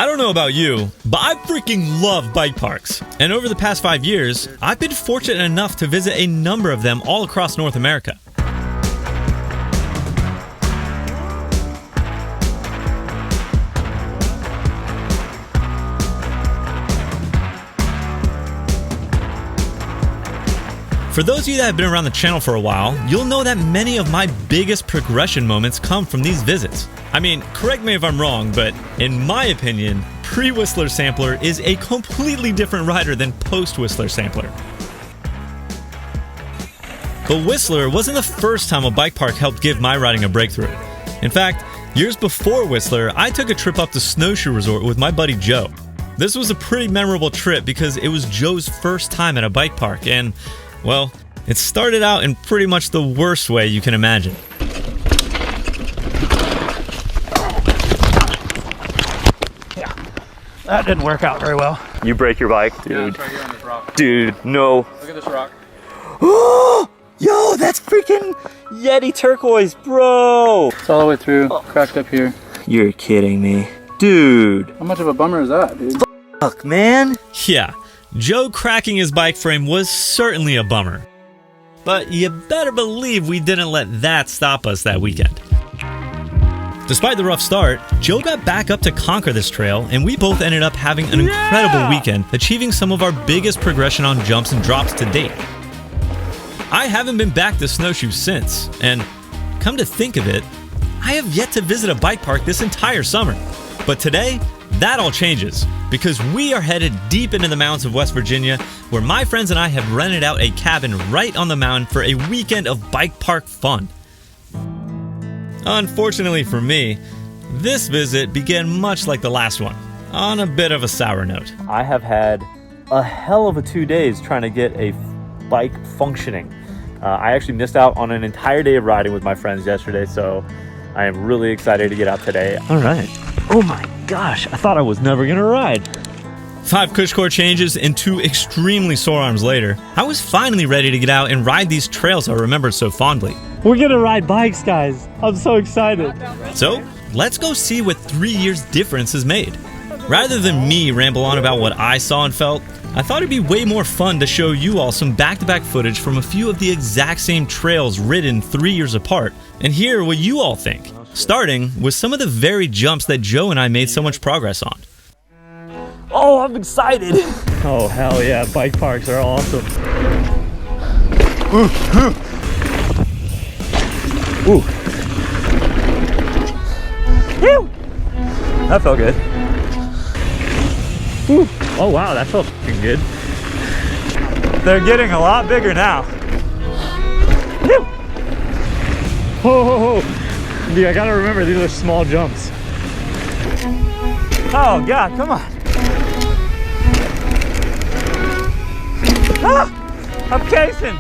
I don't know about you, but I freaking love bike parks. And over the past 5 years, I've been fortunate enough to visit a number of them all across North America. For those of you that have been around the channel for a while, you'll know that many of my biggest progression moments come from these visits. I mean, correct me if I'm wrong, but in my opinion, pre-Whistler Sampler is a completely different rider than post-Whistler Sampler. But Whistler wasn't the first time a bike park helped give my riding a breakthrough. In fact, years before Whistler, I took a trip up to Snowshoe Resort with my buddy Joe. This was a pretty memorable trip because it was Joe's first time at a bike park, and well, it started out in pretty much the worst way you can imagine. Yeah, that didn't work out very well. You break your bike, dude. Yeah, it's right here on this rock. Dude, no. Look at this rock. Oh, yo, that's freaking Yeti turquoise, bro. It's all the way through, cracked up here. You're kidding me. Dude. How much of a bummer is that, dude? Fuck, man. Yeah. Joe cracking his bike frame was certainly a bummer. But you better believe we didn't let that stop us that weekend. Despite the rough start, Joe got back up to conquer this trail, and we both ended up having an incredible weekend, achieving some of our biggest progression on jumps and drops to date. I haven't been back to Snowshoe since, and come to think of it, I have yet to visit a bike park this entire summer. But today, that all changes, because we are headed deep into the mountains of West Virginia, where my friends and I have rented out a cabin right on the mountain for a weekend of bike park fun. Unfortunately for me, this visit began much like the last one, on a bit of a sour note. I have had a hell of a 2 days trying to get a bike functioning. I actually missed out on an entire day of riding with my friends yesterday, so I am really excited to get out today. All right. Oh my gosh, I thought I was never gonna ride. 5 cush core changes and 2 extremely sore arms later, I was finally ready to get out and ride these trails I remembered so fondly. We're gonna ride bikes, guys. I'm so excited. So, let's go see what 3 years difference has made. Rather than me ramble on about what I saw and felt, I thought it'd be way more fun to show you all some back-to-back footage from a few of the exact same trails ridden 3 years apart, and hear what you all think. Starting with some of the very jumps that Joe and I made so much progress on. Oh, I'm excited! Oh, hell yeah, bike parks are awesome. Ooh. Woo! That felt good. Ooh. Oh wow, that felt fucking good. They're getting a lot bigger now. Woo! Ho ho ho! Dude, I gotta remember these are small jumps. Oh God, come on. Ah, I'm casing.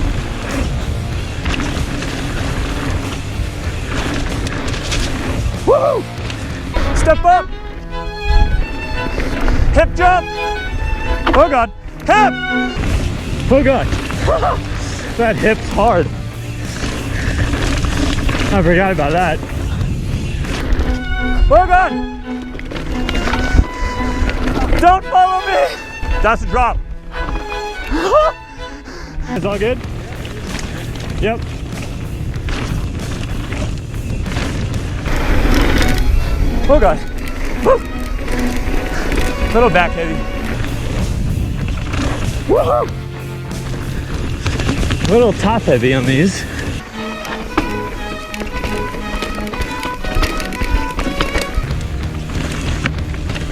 Woo! Step up. Hip jump. Oh God, hip! Oh God, that hip's hard. I forgot about that. Oh God! Don't follow me! That's a drop. It's all good? Yep. Oh God. Woo. Little back heavy. Woohoo! A little top heavy on these.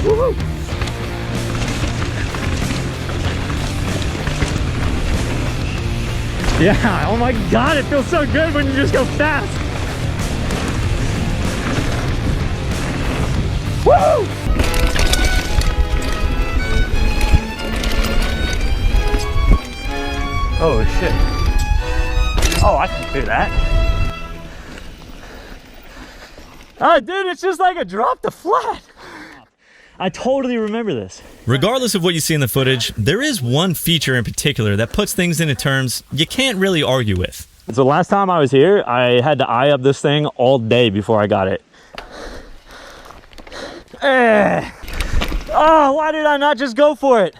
Woohoo! Yeah, oh my God, it feels so good when you just go fast. Woo! Oh shit. Oh, I can do that. Oh, dude, it's just like a drop to flat. I totally remember this. Regardless of what you see in the footage, there is one feature in particular that puts things into terms you can't really argue with. So last time I was here, I had to eye up this thing all day before I got it. Oh, why did I not just go for it?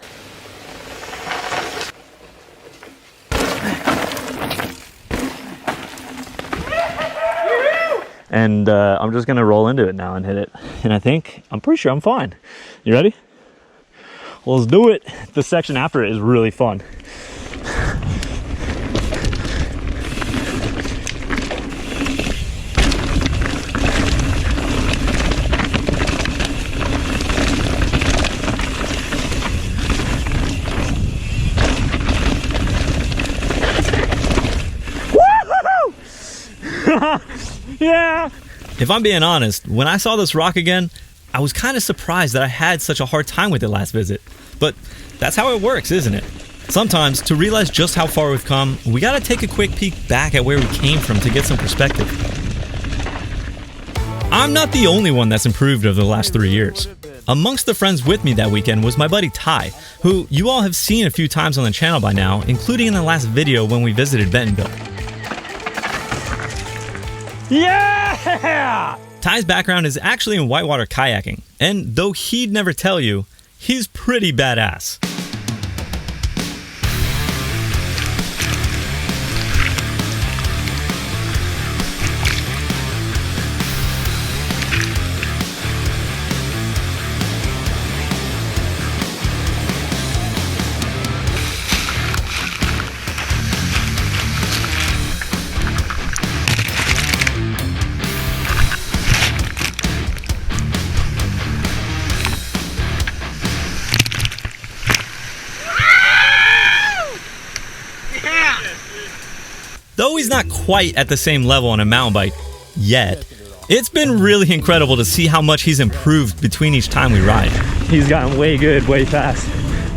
And I'm just gonna roll into it now and hit it. And I'm pretty sure I'm fine. You ready? Well, let's do it. The section after it is really fun. Yeah. If I'm being honest, when I saw this rock again, I was kind of surprised that I had such a hard time with it last visit. But that's how it works, isn't it? Sometimes, to realize just how far we've come, we gotta take a quick peek back at where we came from to get some perspective. I'm not the only one that's improved over the last 3 years. Amongst the friends with me that weekend was my buddy Ty, who you all have seen a few times on the channel by now, including in the last video when we visited Bentonville. Yeah! Ty's background is actually in whitewater kayaking, and though he'd never tell you, he's pretty badass. Though he's not quite at the same level on a mountain bike yet, it's been really incredible to see how much he's improved between each time we ride. He's gotten way good, way fast.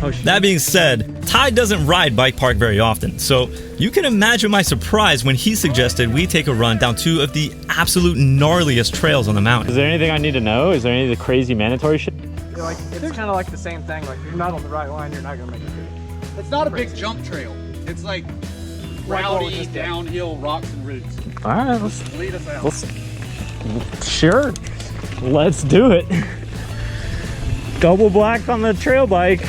Oh, shit. That being said, Ty doesn't ride bike park very often, so you can imagine my surprise when he suggested we take a run down two of the absolute gnarliest trails on the mountain. Is there anything I need to know? Is there any of the crazy mandatory shit? Like, it's kind of like the same thing. Like, if you're not on the right line, you're not gonna make it good. It's not a big jump trail. It's like rowdy, downhill rocks and roots. All right, let's Lead us out. Sure. Let's do it. Double black on the trail bike.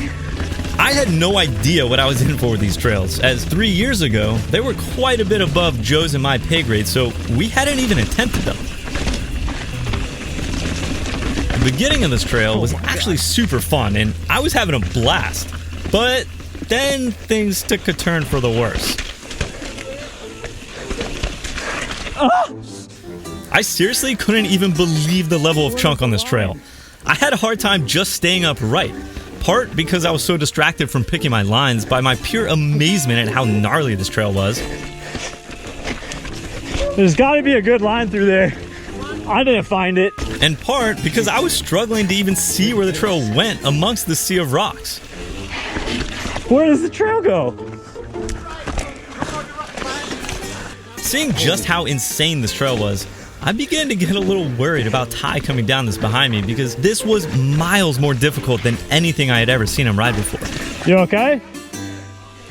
I had no idea what I was in for with these trails, as 3 years ago, they were quite a bit above Joe's and my pay grade, so we hadn't even attempted them. The beginning of this trail was actually super fun, and I was having a blast. But then things took a turn for the worse. I seriously couldn't even believe the level of chunk on this trail. I had a hard time just staying upright, part because I was so distracted from picking my lines by my pure amazement at how gnarly this trail was. There's got to be a good line through there. I didn't find it. And part because I was struggling to even see where the trail went amongst the sea of rocks. Where does the trail go? Seeing just how insane this trail was, I began to get a little worried about Ty coming down this behind me because this was miles more difficult than anything I had ever seen him ride before. You okay?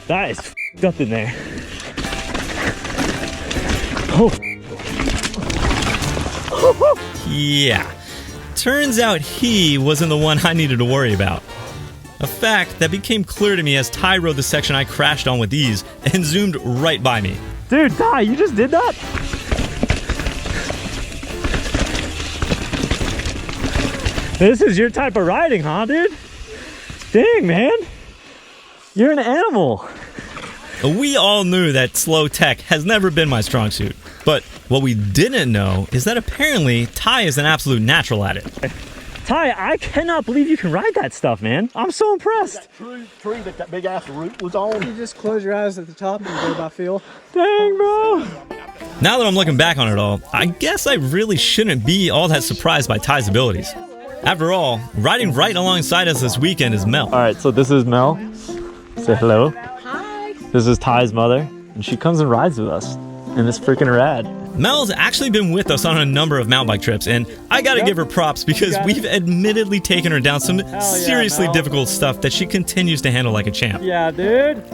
That is f***ed up in there. Oh. Yeah, turns out he wasn't the one I needed to worry about. A fact that became clear to me as Ty rode the section I crashed on with ease and zoomed right by me. Dude, Ty, you just did that? This is your type of riding, huh, dude? Dang, man. You're an animal. We all knew that slow tech has never been my strong suit. But what we didn't know is that apparently Ty is an absolute natural at it. Ty, I cannot believe you can ride that stuff, man. I'm so impressed. That tree that big ass root was on. You just close your eyes at the top and go by feel. Dang, bro. Now that I'm looking back on it all, I guess I really shouldn't be all that surprised by Ty's abilities. After all, riding right alongside us this weekend is Mel. All right, so this is Mel. Say hello. Hi. This is Ty's mother, and she comes and rides with us, and it's freaking rad. Mel's actually been with us on a number of mountain bike trips, and I gotta give her props because we've admittedly taken her down some seriously difficult stuff that she continues to handle like a champ. Yeah, dude.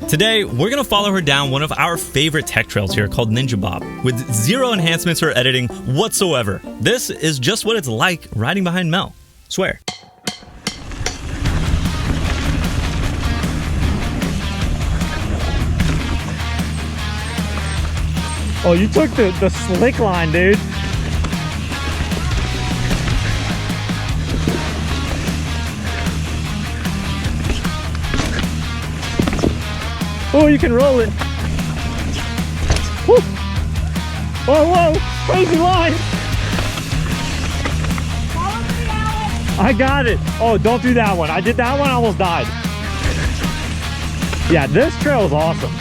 Today, we're gonna follow her down one of our favorite tech trails here called Ninja Bob, with zero enhancements or editing whatsoever. This is just what it's like riding behind Mel. Swear. Oh, you took the slick line, dude. Oh, you can roll it. Woo. Whoa, whoa, crazy line. I got it. Oh, don't do that one. I did that one, I almost died. Yeah, this trail is awesome.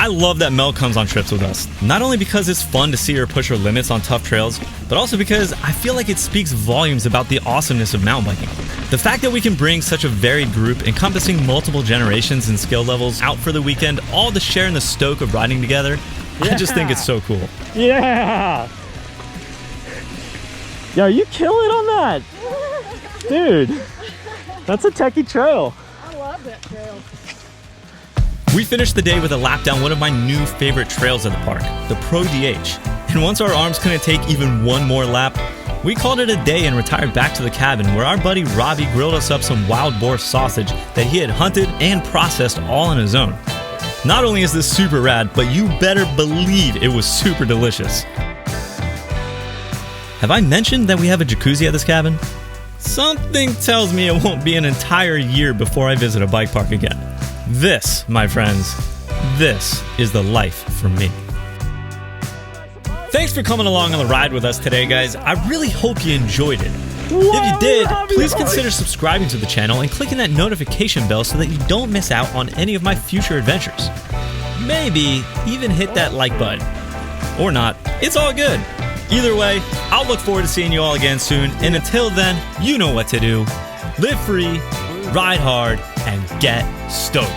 I love that Mel comes on trips with us. Not only because it's fun to see her push her limits on tough trails, but also because I feel like it speaks volumes about the awesomeness of mountain biking. The fact that we can bring such a varied group encompassing multiple generations and skill levels out for the weekend, all to share in the stoke of riding together, I just think it's so cool. Yeah! Yo, you kill it on that! Dude, that's a techie trail. I love that trail. We finished the day with a lap down one of my new favorite trails at the park, the Pro DH. And once our arms couldn't take even one more lap, we called it a day and retired back to the cabin where our buddy Robbie grilled us up some wild boar sausage that he had hunted and processed all on his own. Not only is this super rad, but you better believe it was super delicious. Have I mentioned that we have a jacuzzi at this cabin? Something tells me it won't be an entire year before I visit a bike park again. This, my friends, this is the life for me. Thanks for coming along on the ride with us today, guys. I really hope you enjoyed it. If you did, please consider subscribing to the channel and clicking that notification bell so that you don't miss out on any of my future adventures. Maybe even hit that like button. Or not. It's all good. Either way, I'll look forward to seeing you all again soon. And until then, you know what to do. Live free, ride hard, and get stoked.